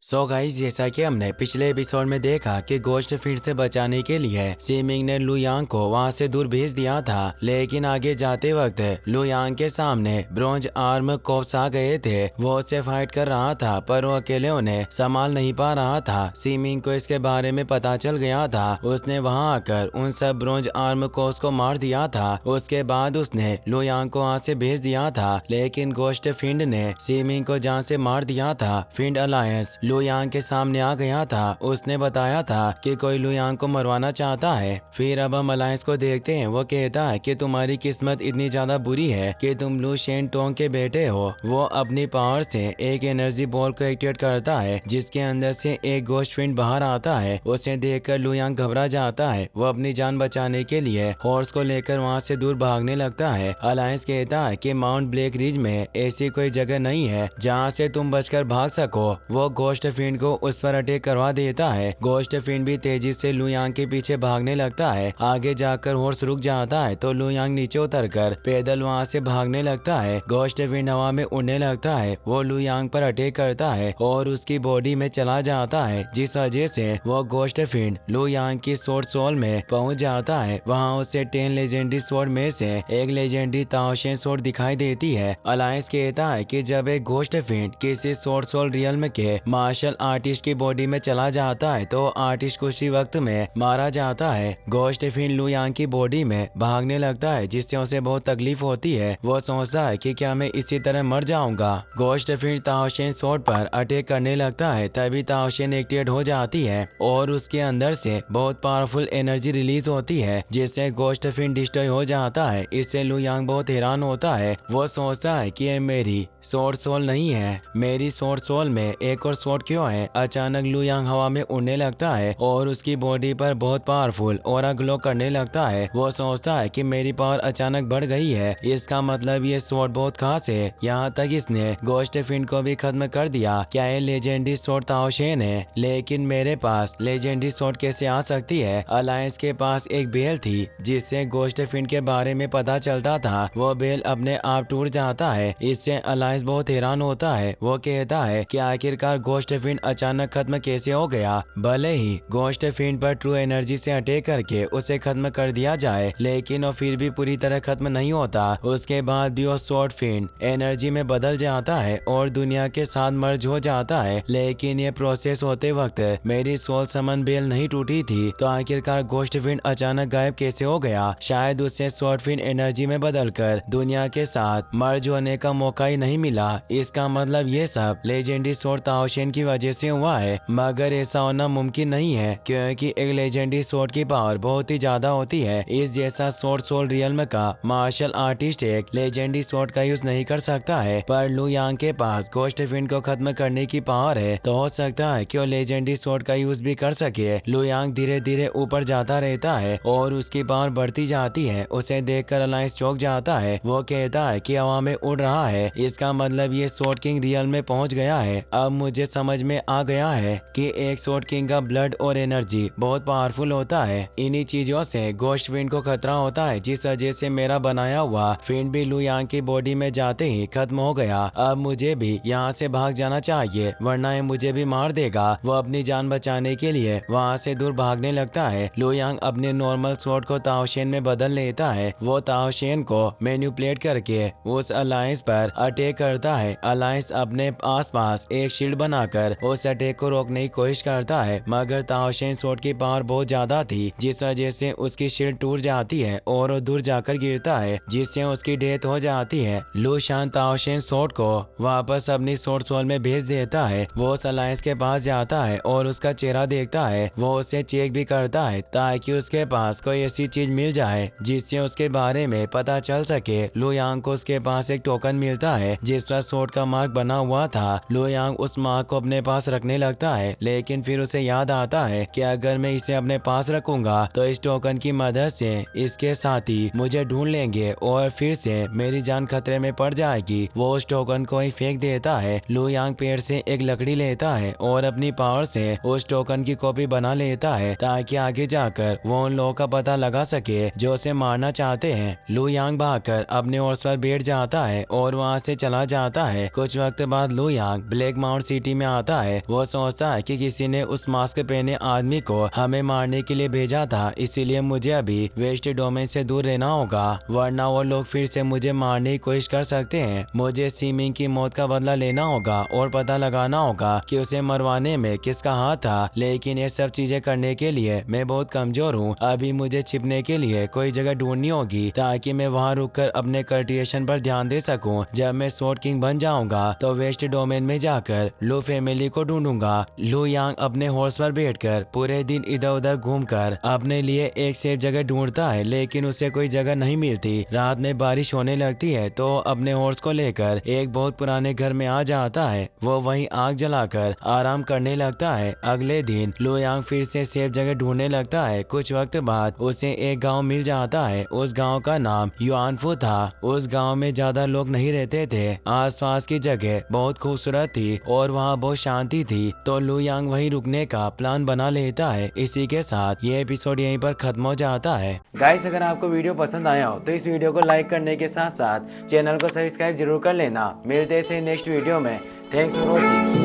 So guys, जैसा कि हमने पिछले एपिसोड में देखा कि गोश्त फिर से बचाने के लिए सीमिंग ने लू यांग को वहां से दूर भेज दिया था, लेकिन आगे जाते वक्त लू यांग के सामने ब्रॉन्ज आर्म कॉप्स आ गए थे। वो उससे फाइट कर रहा था पर वो अकेले उन्हें संभाल नहीं पा रहा था। सीमिंग को इसके बारे में पता चल गया था। उसने वहां आकर उन सब ब्रॉन्ज आर्म कॉप्स को मार दिया था। उसके बाद उसने लू यांग को वहां से भेज दिया था, लेकिन गोश्त फिंड ने सीमिंग को जान से मार दिया था। फिंड अलायंस लू यांग के सामने आ गया था। उसने बताया था कि कोई लू यांग को मरवाना चाहता है। फिर अब हम अलायंस को देखते हैं। वो कहता है कि तुम्हारी किस्मत इतनी ज्यादा बुरी है कि तुम लू शेन टोंग के बेटे हो। वो अपनी पावर से एक एनर्जी बॉल को एक्टिवेट करता है, जिसके अंदर से एक गोश्त फिंड बाहर आता है। उसे देखकर लू यांग घबरा जाता है। वो अपनी जान बचाने के लिए हॉर्स को लेकर वहाँ से दूर भागने लगता है। अलायंस कहता है कि माउंट ब्लैक रिज में ऐसी कोई जगह नहीं है जहाँ से तुम बचकर भाग सको। वो गोश्त फिंड को उस पर अटैक करवा देता है। गोश्त फिंड भी तेजी से लू यांग के पीछे भागने लगता है। आगे जाकर हॉर्स रुक जाता है तो लू यांग नीचे उतरकर पैदल वहाँ से भागने लगता है। गोश्त फिंड हवा में उड़ने लगता है। वो लू यांग पर अटैक करता है और उसकी बॉडी में चला जाता है, जिस वजह से वो गोश्त फिंड लू यांग की सोर्ड सोल में पहुंच जाता है। वहाँ उसे 10 लेजेंडरी सोर्ड में से एक लेजेंडरी ताओशेन सोर्ड दिखाई देती है। अलायंस कहता है कि जब एक गोश्त फिंड किसी सोर्ड सोल रियल्म के मार्शल आर्टिस्ट की बॉडी में चला जाता है तो आर्टिस्ट कुछ ही वक्त में मारा जाता है। गोश्त फिंड लू यांग की बॉडी में भागने लगता है, जिससे उसे बहुत तकलीफ होती है। वो सोचता है कि क्या मैं इसी तरह मर जाऊंगा। गोश्त फिंड ताओशेन सोर्ड पर अटैक करने लगता है। तभी ताओशेन एक्टिवेट हो जाती है और उसके अंदर से बहुत पावरफुल एनर्जी रिलीज होती है, जिससे गोश्त फिंड डिस्ट्रॉय हो जाता है। इससे लू यांग बहुत हैरान होता है। वो सोचता है कि ये मेरी सोर्ड सोल नहीं है, मेरी सोर्ड सोल में एक और सोर्ड क्यों है। अचानक लू यांग हवा में उड़ने लगता है और उसकी बॉडी पर बहुत पावरफुल ऑरा ग्लो करने लगता है। वो सोचता है कि मेरी पावर अचानक बढ़ गई है, इसका मतलब ये सोर्ड बहुत खास है। यहाँ तक इसने गोश्त फिंड को भी खत्म कर दिया। क्या ये लेजेंडरी सोर्ड ताओशेन है? लेकिन मेरे पास लेजेंडरी सोर्ड कैसे आ सकती है? अलायंस के पास एक बेल थी जिससे गोश्त फिंड के बारे में पता चलता था। वो बेल अपने आप टूट जाता है। इससे अलायंस बहुत हैरान होता है। वो कहता है कि आखिरकार गोश्त फिंड अचानक खत्म कैसे हो गया। भले ही गोश्त फिंड पर ट्रू एनर्जी से अटैक करके उसे खत्म कर दिया जाए, लेकिन वो फिर भी पूरी तरह खत्म नहीं होता। उसके बाद भी वो सोर्ड फिंड एनर्जी में बदल जाता है और दुनिया के साथ मर्ज हो जाता है। लेकिन ये प्रोसेस होते वक्त मेरी सोल समन बेल नहीं टूटी थी, तो आखिरकार गोश्त फिंड अचानक गायब कैसे हो गया? शायद उसे सोर्ड फिंड एनर्जी में बदलकर दुनिया के साथ मर्ज होने का मौका ही नहीं मिला। इसका मतलब ये सब लेजेंडरी सोर्ड ताओशेन की वजह से हुआ है। मगर ऐसा होना मुमकिन नहीं है, क्योंकि एक लेजेंडरी सोर्ड की पावर बहुत ही ज्यादा होती है। इस जैसा सोर्ड सोल रियल्म का मार्शल आर्टिस्ट एक लेजेंडरी सोर्ड का यूज नहीं कर सकता है, पर लू यांग के पास गोश्त फिंड को खत्म करने की पावर है, तो हो सकता है कि वो लेजेंडरी सोर्ड का यूज भी कर सके। लू यांग धीरे धीरे ऊपर जाता रहता है और उसकी पावर बढ़ती जाती है। उसे देखकर अलायंस चौंक जाता है। वो कहता है कि हवा में उड़ रहा है, इसका मतलब ये सोर्ड किंग रियल में पहुंच गया है। अब मुझे समझ में आ गया है कि एक सोर्ड किंग का ब्लड और एनर्जी बहुत पावरफुल होता है। इन्हीं चीजों से गोश्त फिंड को खतरा होता है, जिस वजह से मेरा बनाया हुआ फिंड भी लू यांग की बॉडी में जाते ही खत्म हो गया। अब मुझे भी यहाँ से भाग जाना चाहिए, वरना ये मुझे भी मार देगा। वो अपनी जान बचाने के लिए वहाँ से दूर भागने लगता है। लू यांग अपने नॉर्मल सोर्ड को ताओशेन में बदल लेता है। वो ताओशेन को मैनिपुलेट करके उस अलायंस पर अटैक करता है। अलायंस अपने आसपास एक शील्ड बनाकर उस अटैक को रोकने की कोशिश करता है, मगर ताओशेन सोर्ड की पावर बहुत ज्यादा थी, जिस वजह से उसकी शील्ड टूट जाती है और वो दूर जाकर गिरता है, जिससे उसकी डेथ हो जाती है। लू शान ताओशेन सोर्ड को वापस अपनी सोर्ड सोल में भेज देता है। वो उस अलायंस के पास जाता है और उसका चेहरा देखता है। वो उसे चेक भी करता है ताकि उसके पास कोई ऐसी चीज मिल जाए जिससे उसके बारे में पता चल सके। लू यांग को उसके पास एक टोकन मिलता है जिस पर सोर्ड का मार्क बना हुआ था। लू यांग उस मार्क को अपने पास रखने लगता है, लेकिन फिर उसे याद आता है कि अगर मैं इसे अपने पास रखूंगा तो इस टोकन की मदद से इसके साथी मुझे ढूंढ लेंगे और फिर से मेरी जान खतरे में पड़ जाएगी। वो उस टोकन को ही फेंक देता है। लू यांग पेड़ से एक लकड़ी लेता है और अपनी पावर से उस टोकन की कॉपी बना लेता है, ताकि आगे जाकर वो उन लोगों का पता लगा सके जो उसे मारना चाहते हैं। लू यांग भागकर अपने हॉर्स पर बैठ जाता है और वहाँ से चला जाता है। कुछ वक्त बाद लू यांग ब्लैक माउंट सिटी में आता है। वो सोचता है कि किसी ने उस मास्क पहने आदमी को हमें मारने के लिए भेजा था, इसीलिए मुझे अभी वेस्ट डोमेन से दूर रहना होगा, वरना वो लोग फिर से मुझे मारने की कोशिश कर सकते हैं। मुझे सीमिंग की मौत का बदला लेना होगा और पता लगाना होगा कि उसे मरवाने में किसका हाथ था, लेकिन ये सब चीजें करने के लिए मैं बहुत कमजोर हूँ। अभी मुझे छिपने के लिए कोई जगह ढूंढनी होगी ताकि मैं वहाँ रुककर अपने कल्टिवेशन पर ध्यान दे सकूं। जब मैं स्वॉर्ड किंग बन जाऊंगा तो वेस्ट डोमेन में जाकर लू फैमिली को ढूंढूंगा। लू यांग अपने हॉर्स पर बैठकर पूरे दिन इधर उधर घूमकर अपने लिए एक सेफ जगह ढूंढता है, लेकिन उसे कोई जगह नहीं मिलती। रात में बारिश होने लगती है तो अपने हॉर्स को लेकर एक बहुत पुराने घर में आ जाता है। वो वहीं आग जलाकर आराम करने लगता है। अगले दिन लू यांग फिर से सेफ जगह ढूंढने लगता है। कुछ वक्त बाद उसे एक गांव मिल जाता है। उस गांव का नाम युआनफू था। उस गांव में ज्यादा लोग नहीं रहते थे। आसपास की जगह बहुत खूबसूरत थी और वहाँ बहुत शांति थी, तो लू यांग वहीं रुकने का प्लान बना लेता है। इसी के साथ ये एपिसोड यहीं पर खत्म हो जाता है। गाइस, अगर आपको वीडियो पसंद आया हो तो इस वीडियो को लाइक करने के साथ साथ चैनल को सब्सक्राइब जरूर कर लेना। मिलते हैं नेक्स्ट वीडियो में। Thanks for watching.